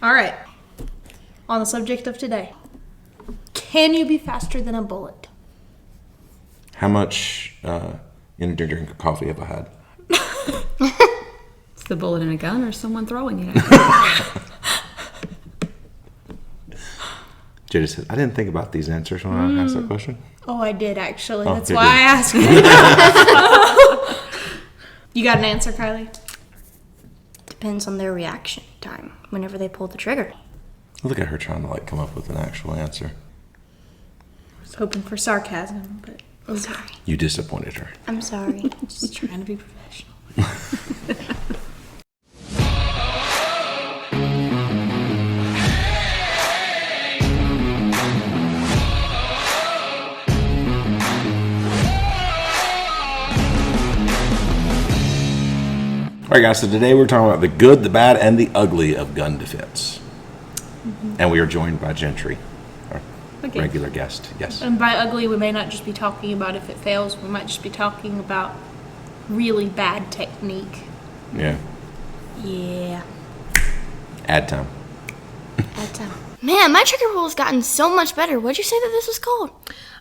All right. On the subject of today, can you be faster than a bullet? How much energy drink or coffee have I had? It's the bullet in a gun or someone throwing it. Jada said, I didn't think about these answers when I asked that question. Oh, I did actually. Oh, That's you why did. I asked. You got an answer, Kylie? Depends on their reaction time whenever they pull the trigger. Look at her trying to come up with an actual answer. I was hoping for sarcasm, but I'm sorry. You disappointed her. I'm sorry. just trying to be professional. All right, guys, so today we're talking about the good, the bad, and the ugly of gun defense. Mm-hmm. And we are joined by Jentry, our regular guest. Yes. And by ugly, we may not just be talking about if it fails. We might just be talking about really bad technique. Yeah. Yeah. Ad time. Man, my trigger pull has gotten so much better. What'd you say that this was called?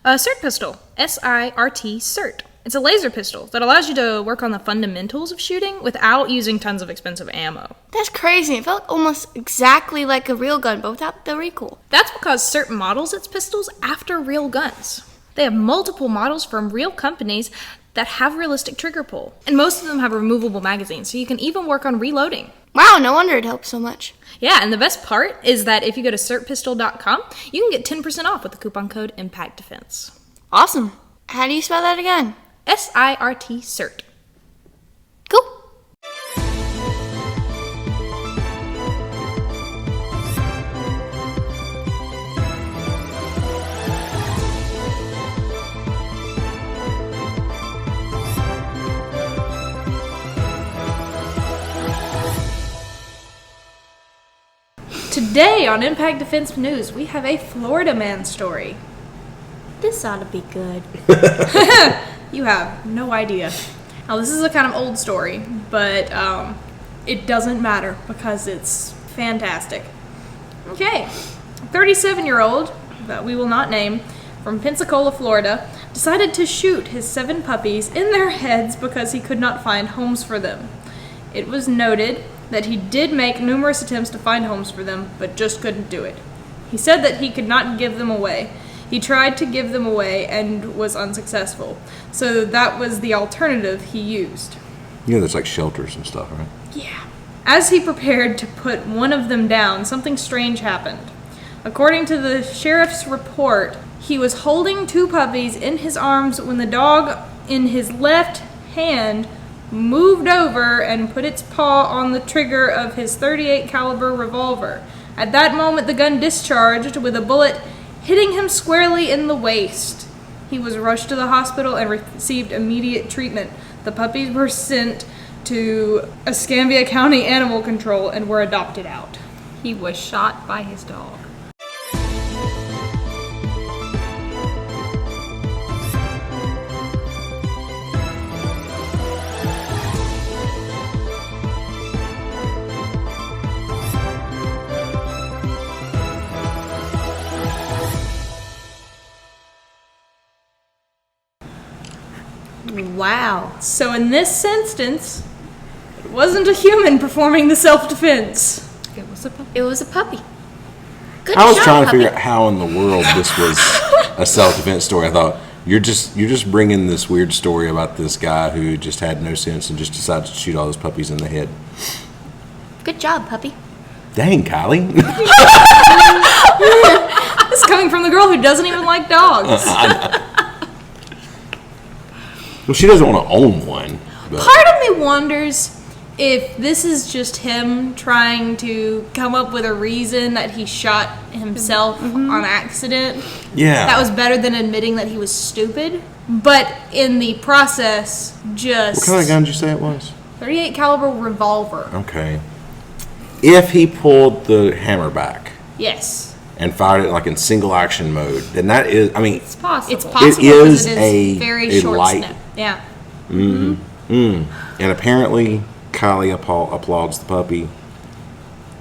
A SIRT pistol. SIRT, SIRT. It's a laser pistol that allows you to work on the fundamentals of shooting without using tons of expensive ammo. That's crazy. It felt almost exactly like a real gun, but without the recoil. That's because SIRT models its pistols after real guns. They have multiple models from real companies that have realistic trigger pull, and most of them have removable magazines, so you can even work on reloading. Wow, no wonder it helps so much. Yeah, and the best part is that if you go to sirtpistol.com, you can get 10% off with the coupon code IMPACTDEFENSE. Awesome. How do you spell that again? SIRT, SIRT. Cool. Today on Impact Defense News, we have a Florida man story. This ought to be good. You have no idea. Now, this is a kind of old story, but it doesn't matter because it's fantastic. Okay, a 37-year-old, that we will not name, from Pensacola, Florida, decided to shoot his 7 puppies in their heads because he could not find homes for them. It was noted that he did make numerous attempts to find homes for them, but just couldn't do it. He said that he could not give them away. He tried to give them away and was unsuccessful. So that was the alternative he used. You know, there's shelters and stuff, right? Yeah. As he prepared to put one of them down, something strange happened. According to the sheriff's report, he was holding 2 puppies in his arms when the dog in his left hand moved over and put its paw on the trigger of his .38 caliber revolver. At that moment, the gun discharged with a bullet hitting him squarely in the waist. He was rushed to the hospital and received immediate treatment. The puppies were sent to Escambia County Animal Control and were adopted out. He was shot by his dog. Wow. So in this instance, it wasn't a human performing the self-defense. It was a puppy. It was a puppy. Good I was job, trying to puppy. figure out how in the world this was a self-defense story. I thought, you're just bringing this weird story about this guy who just had no sense and just decided to shoot all those puppies in the head. Good job, puppy. Dang, Kylie. This is coming from the girl who doesn't even like dogs. Well, she doesn't want to own one. But Part of me wonders if this is just him trying to come up with a reason that he shot himself on accident. yeah. That was better than admitting that he was stupid. But in the process, just What kind of gun did you say it was? .38 caliber revolver. Okay. If he pulled the hammer back Yes. and fired it in single action mode, then that is, It's possible. It's possible is because it is a very short light- snip. Yeah. And apparently, Kylie applauds the puppy.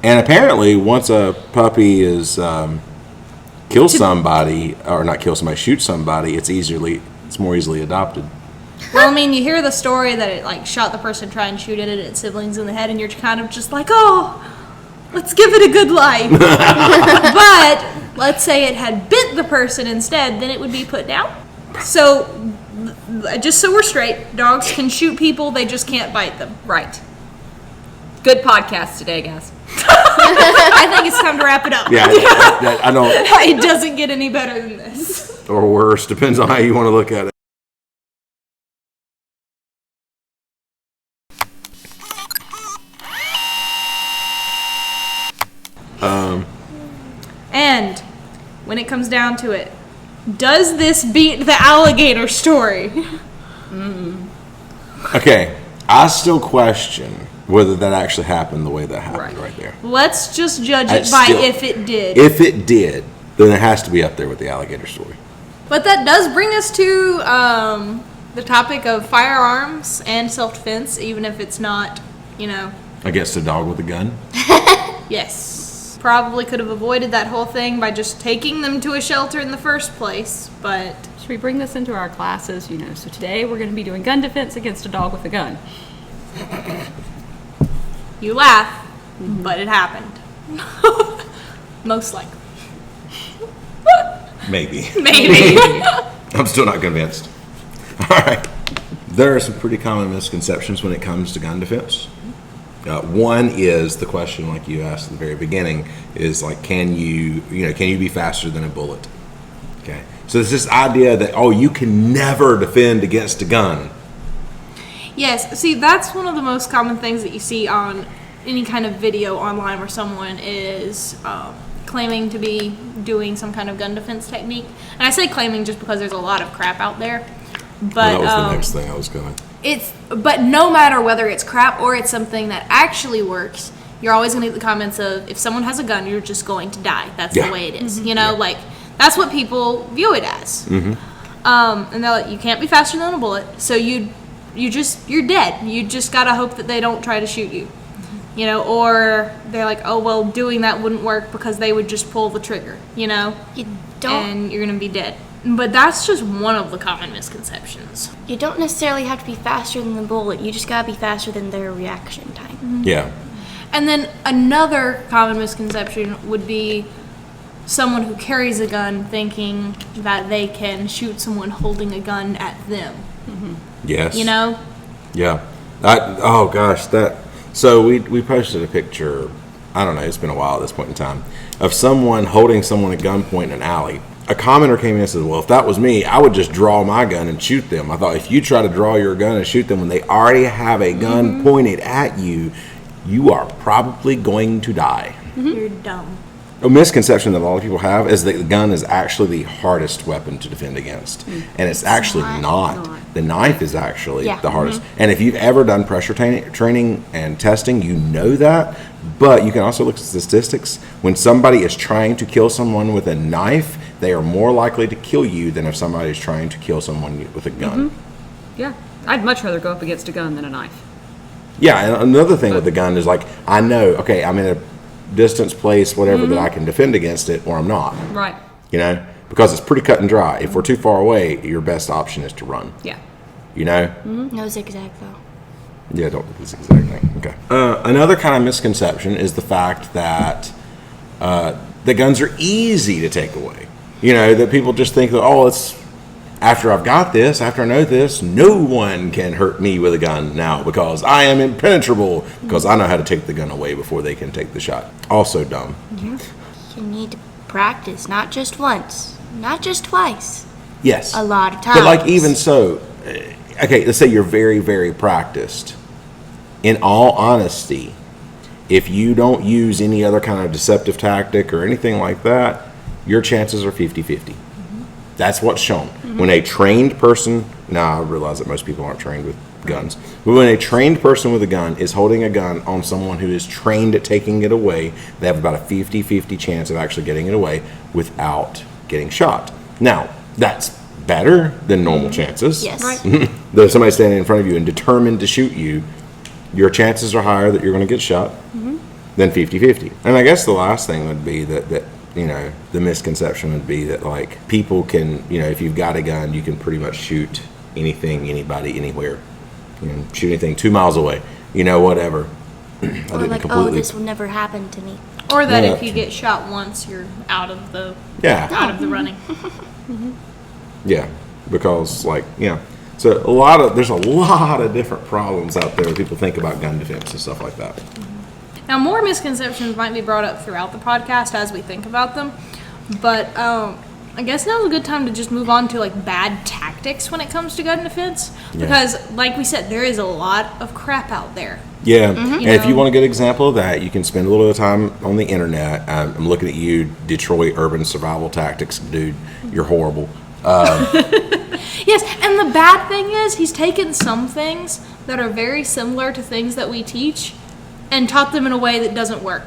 And apparently, once a puppy is kills somebody, or not kill somebody, shoot somebody, it's more easily adopted. Well, I mean, you hear the story that it like shot the person trying to shoot it at its siblings in the head, and you're kind of just like, oh, let's give it a good life. But let's say it had bit the person instead, then it would be put down. So, just so we're straight, dogs can shoot people, they just can't bite them. Right. Good podcast today, guys. I think it's time to wrap it up. Yeah, I don't. It doesn't get any better than this. Or worse, depends on how you want to look at it. And when it comes down to it, does this beat the alligator story? Okay, I still question whether that actually happened the way that happened right there. Let's just judge it by if it did. If it did, then it has to be up there with the alligator story. But that does bring us to the topic of firearms and self-defense, even if it's not, Against a dog with a gun? Yes. Probably could have avoided that whole thing by just taking them to a shelter in the first place, but... Should we bring this into our classes? So today we're going to be doing gun defense against a dog with a gun. You laugh, but it happened. Most likely. Maybe. Maybe. I'm still not convinced. All right. There are some pretty common misconceptions when it comes to gun defense. One is the question, like you asked at the very beginning, is like, can you be faster than a bullet? Okay. So there's this idea that, you can never defend against a gun. Yes. See, that's one of the most common things that you see on any kind of video online where someone is claiming to be doing some kind of gun defense technique. And I say claiming just because there's a lot of crap out there. But That was the next thing I was going to... But no matter whether it's crap or it's something that actually works, you're always going to get the comments of, if someone has a gun, you're just going to die. That's the way it is. Like, that's what people view it as. And they're like, you can't be faster than a bullet, so you're dead. You just got to hope that they don't try to shoot you. Or they're like, oh, well, doing that wouldn't work because they would just pull the trigger, You don't. and you're going to be dead. But that's just one of the common misconceptions. You don't necessarily have to be faster than the bullet. You just gotta be faster than their reaction time. Yeah. And then another common misconception would be someone who carries a gun thinking that they can shoot someone holding a gun at them. Yes. Yeah. So we posted a picture, I don't know, it's been a while at this point in time, of someone holding someone at gunpoint in an alley. A commenter came in and said, well, if that was me, I would just draw my gun and shoot them. I thought, if you try to draw your gun and shoot them when they already have a gun pointed at you, you are probably going to die. You're dumb. A misconception that a lot of people have is that the gun is actually the hardest weapon to defend against. And it's actually not. The knife is actually the hardest. And if you've ever done pressure training and testing, you know that. But you can also look at statistics. When somebody is trying to kill someone with a knife, they are more likely to kill you than if somebody is trying to kill someone with a gun. Yeah. I'd much rather go up against a gun than a knife. Yeah, and another thing with the gun is like, I know, okay, I'm in a distance, place, whatever, that I can defend against it, or I'm not. Right. Because it's pretty cut and dry. If we're too far away, your best option is to run. Yeah. No zigzag though. Yeah, don't do this exact thing. Okay. Another kind of misconception is the fact that the guns are easy to take away. That people just think that, it's after I've got this, after I know this, no one can hurt me with a gun now because I am impenetrable, because I know how to take the gun away before they can take the shot. Also dumb. You need to practice, not just once, not just twice. Yes. A lot of times. But like, even so, okay, let's say you're very, very practiced. In all honesty, if you don't use any other kind of deceptive tactic or anything like that, your chances are 50-50. That's what's shown. When a trained person, now I realize that most people aren't trained with guns, but when a trained person with a gun is holding a gun on someone who is trained at taking it away, they have about a 50-50 chance of actually getting it away without getting shot. Now, that's better than normal chances. Yes. Right. There's somebody standing in front of you and determined to shoot you, your chances are higher that you're going to get shot. then 50-50. And I guess the last thing would be that you know, the misconception would be that, like, people can, you know, if you've got a gun, you can pretty much shoot anything, anybody, anywhere. You know, shoot anything 2 miles away, you know, whatever. Or like, oh, this will never happen to me. Or that Yeah. if you get shot once, you're out of the Yeah. running. Yeah. Because, like, you know, so there's a lot of different problems out there when people think about gun defense and stuff like that. Now, more misconceptions might be brought up throughout the podcast as we think about them, but I guess now's a good time to just move on to, like, bad tactics when it comes to gun defense, because, like we said, there is a lot of crap out there. Yeah, and if you know. want a good example of that, you can spend a little bit of time on the internet. I'm looking at you, Detroit Urban Survival Tactics, dude. You're horrible. Yes, and the bad thing is he's taken some things that are very similar to things that we teach and taught them in a way that doesn't work.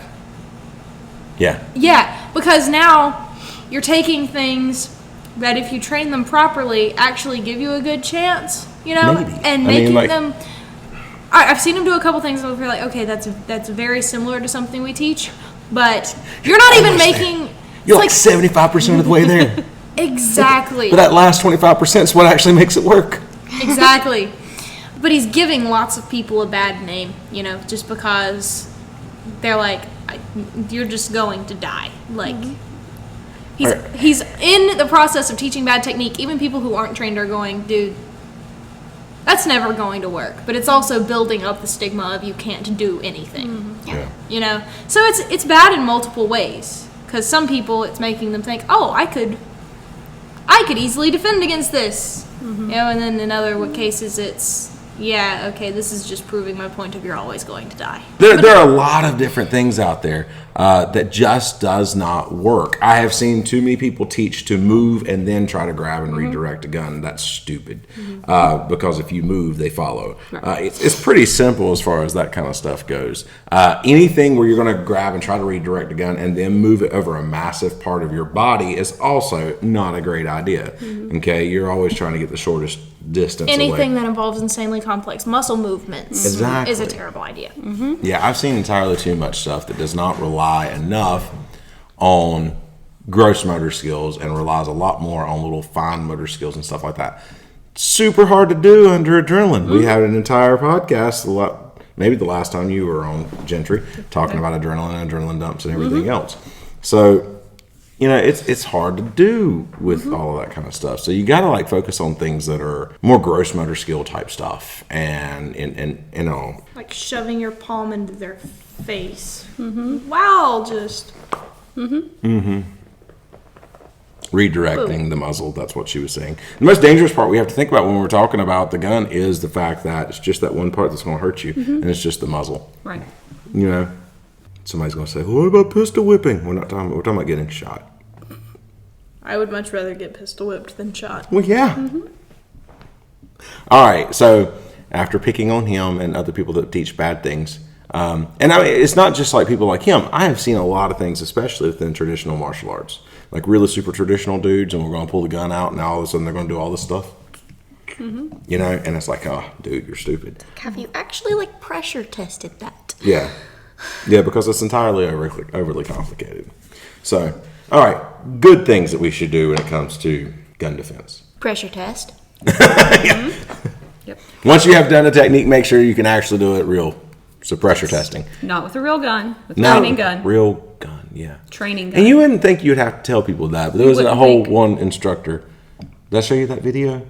Yeah, Yeah, because now you're taking things that if you train them properly actually give you a good chance, you know, Maybe. and I making mean, like- them. I've seen him do a couple things and we're like, okay, that's very similar to something we teach, but you're not even Almost making. you're it's like 75% of the way there. exactly. But that last 25% is what actually makes it work. Exactly. But he's giving lots of people a bad name, you know, just because they're like, you're just going to die. Like, he's in the process of teaching bad technique. Even people who aren't trained are going, dude, that's never going to work. But it's also building up the stigma of you can't do anything, Yeah. you know? So it's bad in multiple ways. Because some people, it's making them think, oh, I could easily defend against this. You know, and then in other cases, it's, yeah, okay, this is just proving my point of you're always going to die. There are a lot of different things out there that just does not work. I have seen too many people teach to move and then try to grab and redirect a gun. That's stupid. Because if you move, they follow. It's pretty simple as far as that kind of stuff goes. Anything where you're going to grab and try to redirect a gun and then move it over a massive part of your body is also not a great idea. Okay, you're always trying to get the shortest distance Anything away. that involves insanely complex muscle movements Exactly. is a terrible idea. Yeah, I've seen entirely too much stuff that does not rely enough on gross motor skills and relies a lot more on little fine motor skills and stuff like that. Super hard to do under adrenaline. We had an entire podcast, maybe the last time you were on Jentry, talking about adrenaline and adrenaline dumps and everything else. So, you know, it's hard to do with all of that kind of stuff. So you got to, like, focus on things that are more gross motor skill type stuff, and you know, Like shoving your palm into their face. Wow, just. redirecting the muzzle. That's what she was saying. The most dangerous part we have to think about when we're talking about the gun is the fact that it's just that one part that's going to hurt you, and it's just the muzzle. Right. You know, somebody's going to say, "What about pistol whipping?" We're talking about getting shot. I would much rather get pistol whipped than shot. Well, yeah. All right. So after picking on him and other people that teach bad things, and I mean, it's not just like people like him. I have seen a lot of things, especially within traditional martial arts, like really super traditional dudes, and we're going to pull the gun out, and now all of a sudden they're going to do all this stuff. You know, and it's like, oh, dude, you're stupid. Have you actually, like, pressure tested that? Yeah. Yeah, because it's entirely overly complicated. So, all right, good things that we should do when it comes to gun defense. Pressure test. Yep. Once you have done the technique, make sure you can actually do it real. So pressure testing. Not with a real gun. With a No, training gun. real gun, yeah. Training gun. And you wouldn't think you'd have to tell people that, but there was a wouldn't whole think. one instructor. Did I show you that video?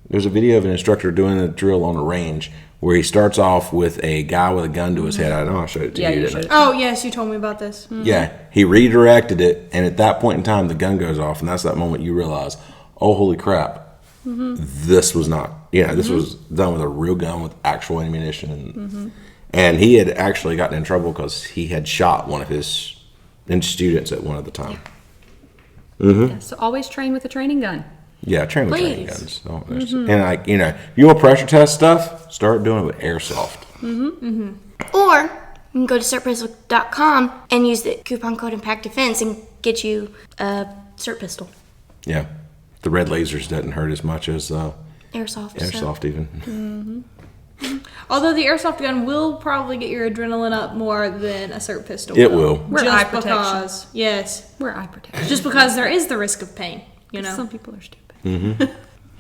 There's a video of an instructor doing a drill on a range where he starts off with a guy with a gun to his head. I know I showed it to Yeah, you, you didn't I? showed it. Oh, yes, you told me about this. Yeah, he redirected it, and at that point in time, the gun goes off, and that's that moment you realize, oh, holy crap, this was not, this was done with a real gun with actual ammunition. And he had actually gotten in trouble because he had shot one of his students at one of the time. Yeah, so always train with a training gun. Yeah, train with training Please. guns. And like, if you want pressure test stuff, start doing it with airsoft. Or you can go to certpistol.com and use the coupon code Impact Defense and get you a cert pistol. Yeah, the red lasers doesn't hurt as much as Airsoft. airsoft even. Although the airsoft gun will probably get your adrenaline up more than a SIRT pistol. It will. Wear eye protection. Because, yes. Wear eye protection. Just because there is the risk of pain, you know. Some people are stupid.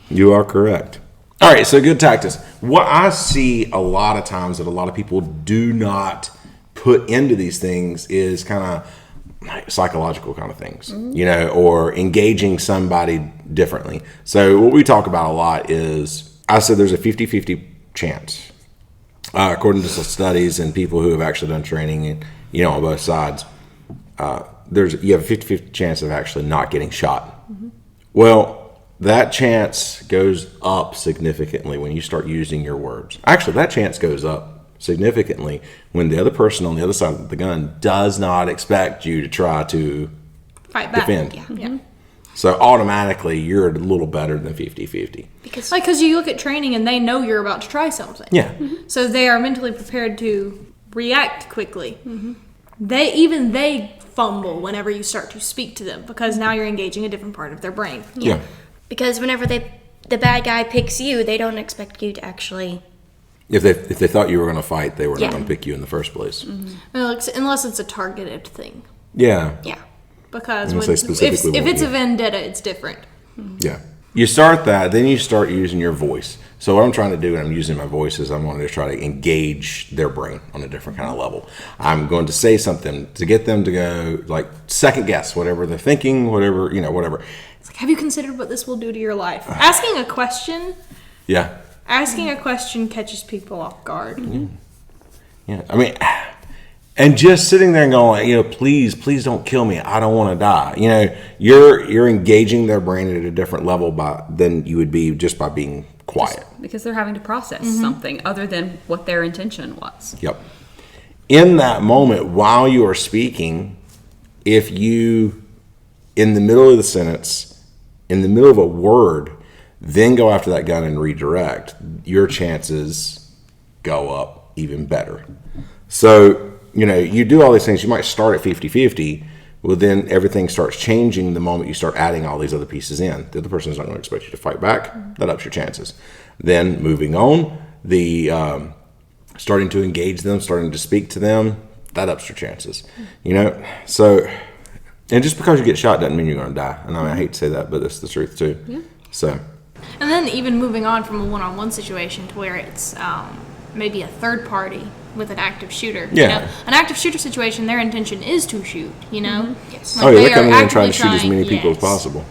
You are correct. All right, so good tactics. What I see a lot of times that a lot of people do not put into these things is kind of like psychological kind of things, you know, or engaging somebody differently. So what we talk about a lot is, I said there's a 50-50 chance, according to some studies and people who have actually done training, and you know, on both sides, you have a 50-50 chance of actually not getting shot. Well, that chance goes up significantly when you start using your words. Actually, that chance goes up significantly when the other person on the other side of the gun does not expect you to try to Fight back. defend. Yeah. So automatically, you're a little better than 50-50. Because you look at training and they know you're about to try something. Yeah. So they are mentally prepared to react quickly. They fumble whenever you start to speak to them because now you're engaging a different part of their brain. Yeah. Because whenever the bad guy picks you, they don't expect you to actually. If they thought you were going to fight, they were Yeah. not going to pick you in the first place. Unless it's a targeted thing. Yeah. Yeah. Because I'm gonna say specifically if what it's you- a vendetta, it's different. Yeah. You start that, then you start using your voice. So what I'm trying to do when I'm using my voice is I'm going to try to engage their brain on a different kind of level. I'm going to say something to get them to go, like, second guess whatever they're thinking, whatever, you know, whatever. It's like, have you considered what this will do to your life? Asking a question catches people off guard. Yeah. I mean, and just sitting there and going, like, you know, please don't kill me. I don't want to die. You know, you're engaging their brain at a different level than you would be just by being quiet. Because they're having to process something other than what their intention was. Yep. In that moment, while you are speaking, if you, in the middle of the sentence, in the middle of a word, then go after that gun and redirect, your chances go up even better. So, you know, you do all these things. You might start at 50-50. Well, then everything starts changing the moment you start adding all these other pieces in. The other person is not going to expect you to fight back. That ups your chances. Then moving on, the starting to engage them, starting to speak to them, that ups your chances. You know, so, and just because you get shot doesn't mean you're going to die. And I mean, I hate to say that, but that's the truth too. Yeah. So. And then even moving on from a one-on-one situation to where it's maybe a third party with an active shooter. Yeah. You know? An active shooter situation, their intention is to shoot, you know? Yes. Like, Oh, yeah, they they're coming are in and trying to actively shoot as many people as yes. possible.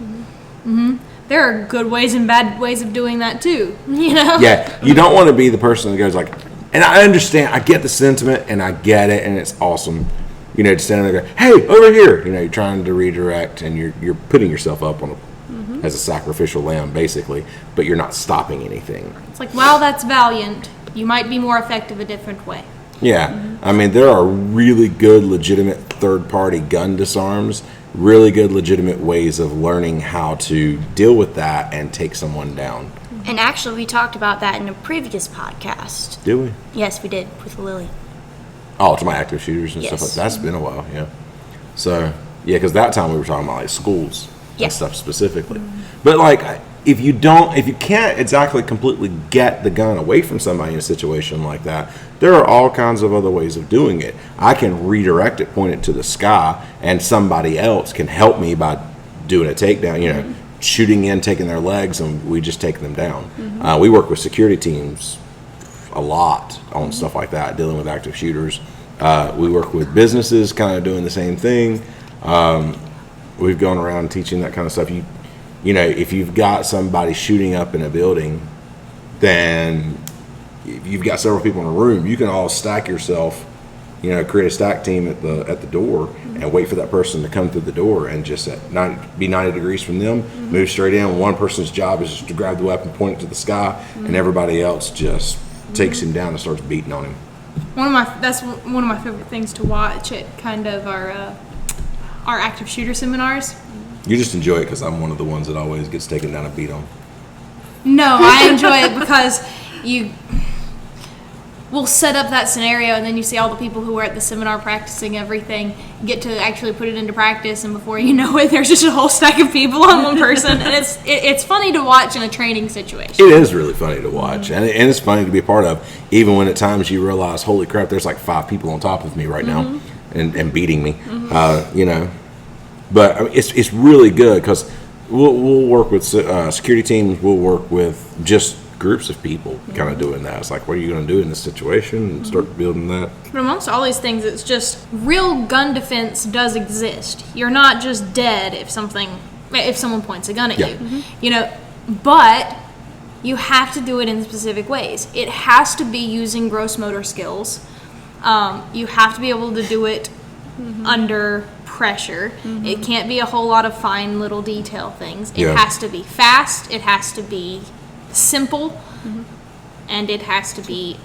There are good ways and bad ways of doing that too, you know? Yeah, you don't want to be the person that goes like, and I understand, I get the sentiment, and I get it, and it's awesome, you know, to stand there and go, hey, over here, you know, you're trying to redirect, and you're putting yourself up on as a sacrificial lamb, basically, but you're not stopping anything. It's like, while that's valiant, you might be more effective a different way. Yeah, I mean, there are really good, legitimate third-party gun disarms, really good, legitimate ways of learning how to deal with that and take someone down. And actually, we talked about that in a previous podcast. Do we? Yes, we did with Lily. Oh, to my active shooters and stuff Yes. like that. That's been a while, yeah. So, yeah, because that time we were talking about like schools Yeah. and stuff specifically. But like, if you can't exactly completely get the gun away from somebody in a situation like that, there are all kinds of other ways of doing it. I can redirect it, point it to the sky, and somebody else can help me by doing a takedown, you know, shooting in, taking their legs, and we just take them down. We work with security teams a lot on stuff like that, dealing with active shooters. We work with businesses kind of doing the same thing. We've gone around teaching that kind of stuff. You know, if you've got somebody shooting up in a building, then if you've got several people in a room, you can all stack yourself, you know, create a stack team at the door and wait for that person to come through the door and just be 90 degrees from them, move straight in. One person's job is just to grab the weapon, point it to the sky, and everybody else just takes him down and starts beating on him. That's one of my favorite things to watch at kind of our active shooter seminars. You just enjoy it because I'm one of the ones that always gets taken down and beat on. No, I enjoy it because we'll set up that scenario, and then you see all the people who were at the seminar practicing everything get to actually put it into practice, and before you know it, there's just a whole stack of people on one person, and it's funny to watch in a training situation. It is really funny to watch, and it's funny to be a part of, even when at times you realize, holy crap, there's like 5 people on top of me right now and beating me, you know. But I mean, it's really good because we'll work with security teams, we'll work with just groups of people kind of doing that. It's like, what are you going to do in this situation, and start building that. But amongst all these things, it's just real gun defense does exist. You're not just dead if someone points a gun at you, you know. But you have to do it in specific ways. It has to be using gross motor skills. You have to be able to do it under pressure. It can't be a whole lot of fine little detail things. It has to be fast. It has to be simple, and it has to be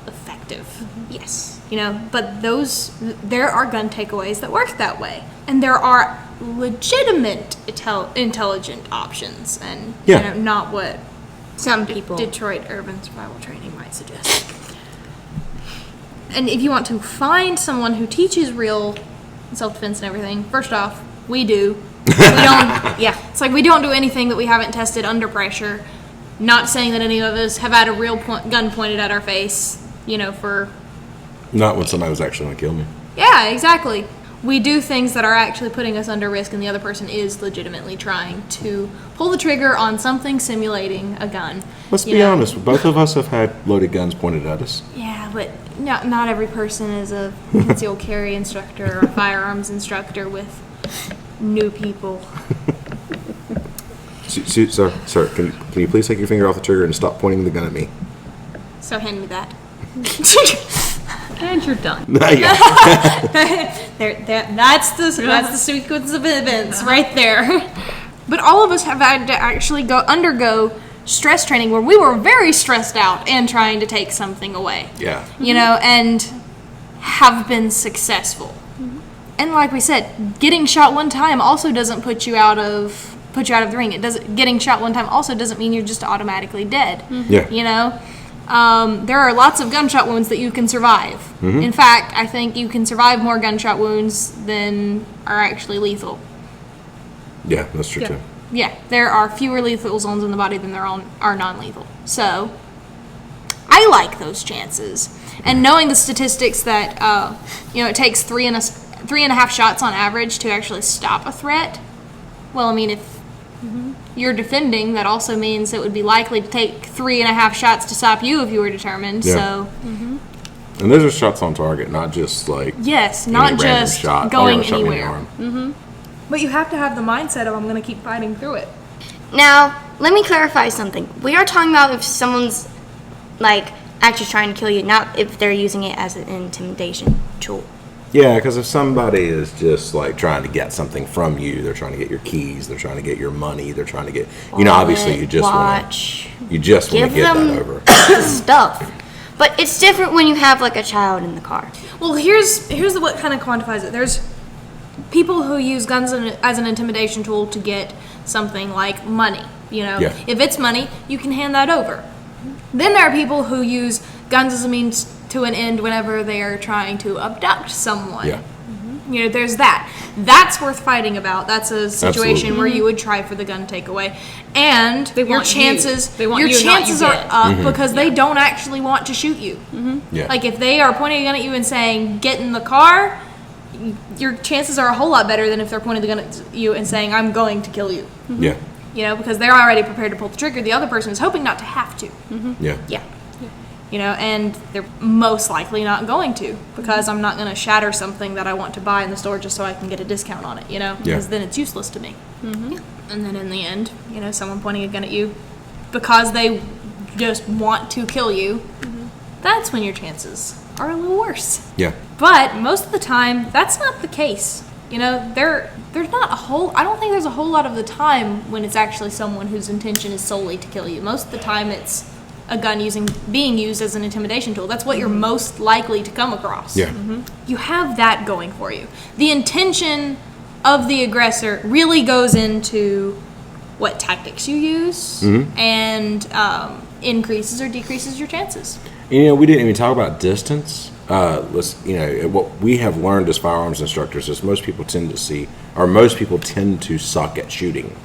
effective. Yes, you know, but there are gun takeaways that work that way, and there are legitimate intelligent options, and you know, not what Some people. Detroit Urban Survival Training might suggest. And if you want to find someone who teaches real self-defense and everything, first off, we do. We don't. It's like we don't do anything that we haven't tested under pressure. Not saying that any of us have had a real gun pointed at our face, you know, for... Not when somebody was actually going to kill me. Yeah, exactly. We do things that are actually putting us under risk, and the other person is legitimately trying to pull the trigger on something simulating a gun. Let's be honest, both of us have had loaded guns pointed at us. Yeah, but not every person is a concealed carry instructor or a firearms instructor with new people. Sir, can you please take your finger off the trigger and stop pointing the gun at me? So hand me that. And you're done. That's the sequence of events right there. But all of us have had to actually undergo stress training where we were very stressed out and trying to take something away. Yeah. You know, and have been successful. And like we said, getting shot one time also doesn't put you out of the ring. Getting shot one time also doesn't mean you're just automatically dead. Yeah. You know? There are lots of gunshot wounds that you can survive. In fact, I think you can survive more gunshot wounds than are actually lethal. Yeah, that's true too. Yeah, there are fewer lethal zones in the body than there are non-lethal. So, I like those chances. And knowing the statistics that, it takes 3.5 shots on average to actually stop a threat. Well, I mean, if you're defending, that also means it would be likely to take 3.5 shots to stop you if you were determined. Yeah. So, and those are shots on target, not just like not just shot. going Shot me in the anywhere. arm. But you have to have the mindset of I'm going to keep fighting through it. Now, let me clarify something. We are talking about if someone's, like, actually trying to kill you, not if they're using it as an intimidation tool. Yeah, because if somebody is just like trying to get something from you, they're trying to get your keys, they're trying to get your money, they're trying to get, obviously you just want to get that over. Stuff. But it's different when you have like a child in the car. Well, here's what kind of quantifies it. There's people who use guns as an intimidation tool to get something like money. You know, if it's money, you can hand that over. Then there are people who use guns as a means to an end whenever they are trying to abduct someone. Yeah. You know, there's that. That's worth fighting about. That's a situation Absolutely. where you would try for the gun takeaway. And your chances you are up because they don't actually want to shoot you. Yeah. Like if they are pointing a gun at you and saying, get in the car, your chances are a whole lot better than if they're pointing the gun at you and saying, I'm going to kill you. Yeah. You know, because they're already prepared to pull the trigger. The other person is hoping not to have to. Yeah. Yeah. You know, and they're most likely not going to because I'm not going to shatter something that I want to buy in the store just so I can get a discount on it, you know, because then it's useless to me. And then in the end, you know, someone pointing a gun at you because they just want to kill you, that's when your chances are a little worse. Yeah. But most of the time, that's not the case. You know, there's not I don't think there's a whole lot of the time when it's actually someone whose intention is solely to kill you. Most of the time it's a gun being used as an intimidation tool. That's what you're most likely to come across. Yeah. You have that going for you. The intention of the aggressor really goes into what tactics you use and increases or decreases your chances. You know, we didn't even talk about distance. What we have learned as firearms instructors is most people tend to suck at shooting.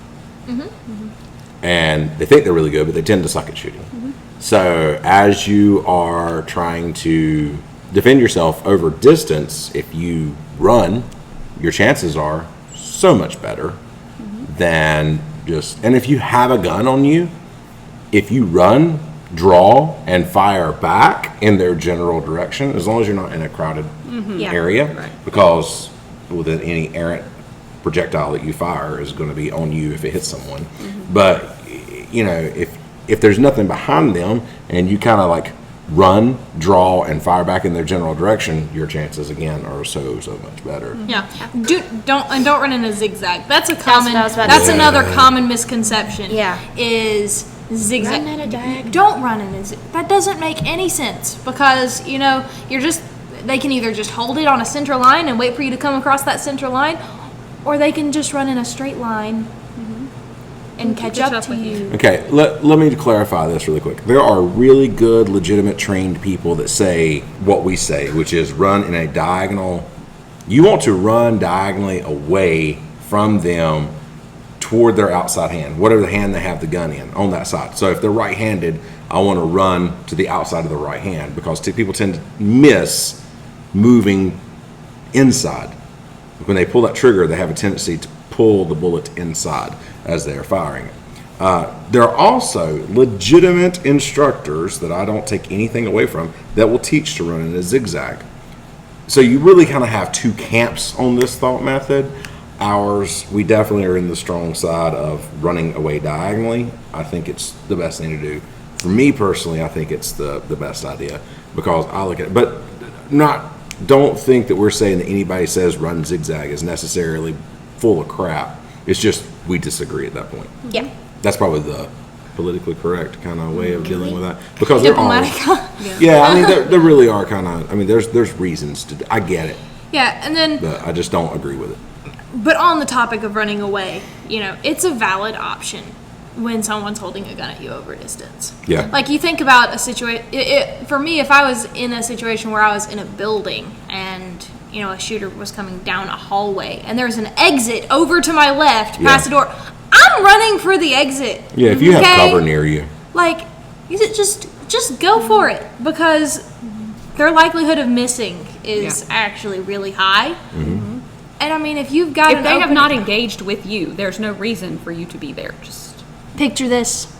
And they think they're really good, but they tend to suck at shooting. So as you are trying to defend yourself over distance, if you run, your chances are so much better than and if you have a gun on you, if you run, draw, and fire back in their general direction, as long as you're not in a crowded area, Right. because any errant projectile that you fire is going to be on you if it hits someone. But, you know, if there's nothing behind them and you kind of like run, draw, and fire back in their general direction, your chances again are so much better. Yeah. Don't run in a zigzag. That's a common. what I was about to That's say. another common misconception. Yeah. Is zigzag. Run at a diagonal. Don't run in a zigzag. That doesn't make any sense because they can either just hold it on a center line and wait for you to come across that center line, or they can just run in a straight line and catch up to with you. Okay, let me clarify this really quick. There are really good, legitimate, trained people that say what we say, which is run in a diagonal. You want to run diagonally away from them toward their outside hand, whatever the hand they have the gun in, on that side. So if they're right-handed, I want to run to the outside of the right hand because people tend to miss moving inside. When they pull that trigger, they have a tendency to pull the bullet inside as they are firing it. There are also legitimate instructors that I don't take anything away from that will teach to run in a zigzag. So you really kind of have two camps on this thought method. Ours, we definitely are in the strong side of running away diagonally. I think it's the best thing to do. For me personally, I think it's the best idea because I look at it, but don't think that we're saying that anybody says run zigzag is necessarily full of crap. It's just we disagree at that point. Yeah. That's probably the politically correct kind of way of dealing with that because there are. Diplomatic. Yeah, I mean there really are kind of. I mean there's reasons to. I get it, Yeah, and then but I just don't agree with it. but on the topic of running away, it's a valid option when someone's holding a gun at you over distance. Yeah. Like you think about a situation. For me, if I was in a situation where I was in a building and a shooter was coming down a hallway and there's an exit over to my left past the door, I'm running for the exit. Yeah, if you have okay? cover near you. Like, just go for it because their likelihood of missing is actually really high. And I mean, if you've got If they have not engaged with you, there's no reason for you to be there. Just picture this: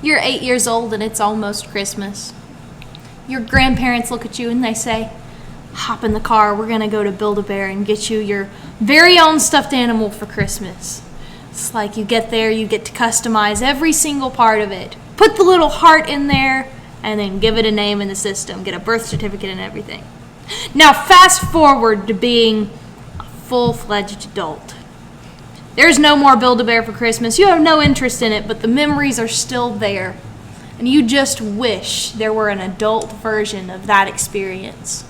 you're 8 years old and it's almost Christmas. Your grandparents look at you and they say, "Hop in the car. We're gonna go to Build-A-Bear and get you your very own stuffed animal for Christmas." It's like you get there, you get to customize every single part of it. Put the little heart in there, and then give it a name in the system. Get a birth certificate and everything. Now fast forward to being a full-fledged adult. There's no more Build-A-Bear for Christmas. You have no interest in it, but the memories are still there. And you just wish there were an adult version of that experience.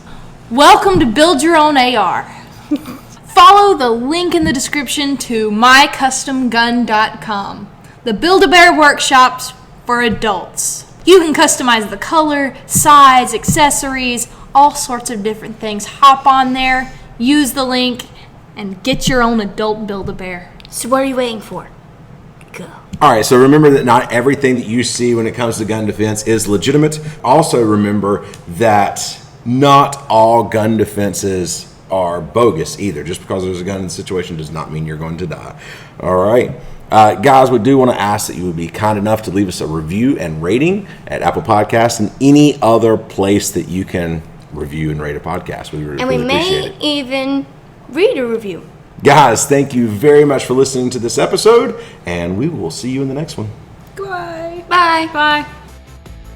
Welcome to Build Your Own AR. Follow the link in the description to mycustomgun.com, the Build-A-Bear workshops for adults. You can customize the color, size, accessories, all sorts of different things. Hop on there, use the link, and get your own adult Build-A-Bear. So what are you waiting for? Go. All right, so remember that not everything that you see when it comes to gun defense is legitimate. Also remember that not all gun defenses are bogus either. Just because there's a gun in the situation does not mean you're going to die. All right. Guys, we do want to ask that you would be kind enough to leave us a review and rating at Apple Podcasts and any other place that you can review and rate a podcast. We really, And we really appreciate it. may even read a review. Guys, thank you very much for listening to this episode, and we will see you in the next one. Goodbye. Bye. Bye.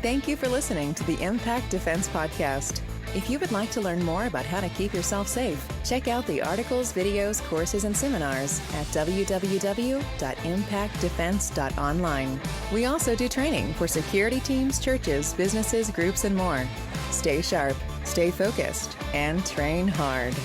Thank you for listening to the Impact Defense Podcast. If you would like to learn more about how to keep yourself safe, check out the articles, videos, courses, and seminars at www.impactdefense.online. We also do training for security teams, churches, businesses, groups, and more. Stay sharp, stay focused, and train hard.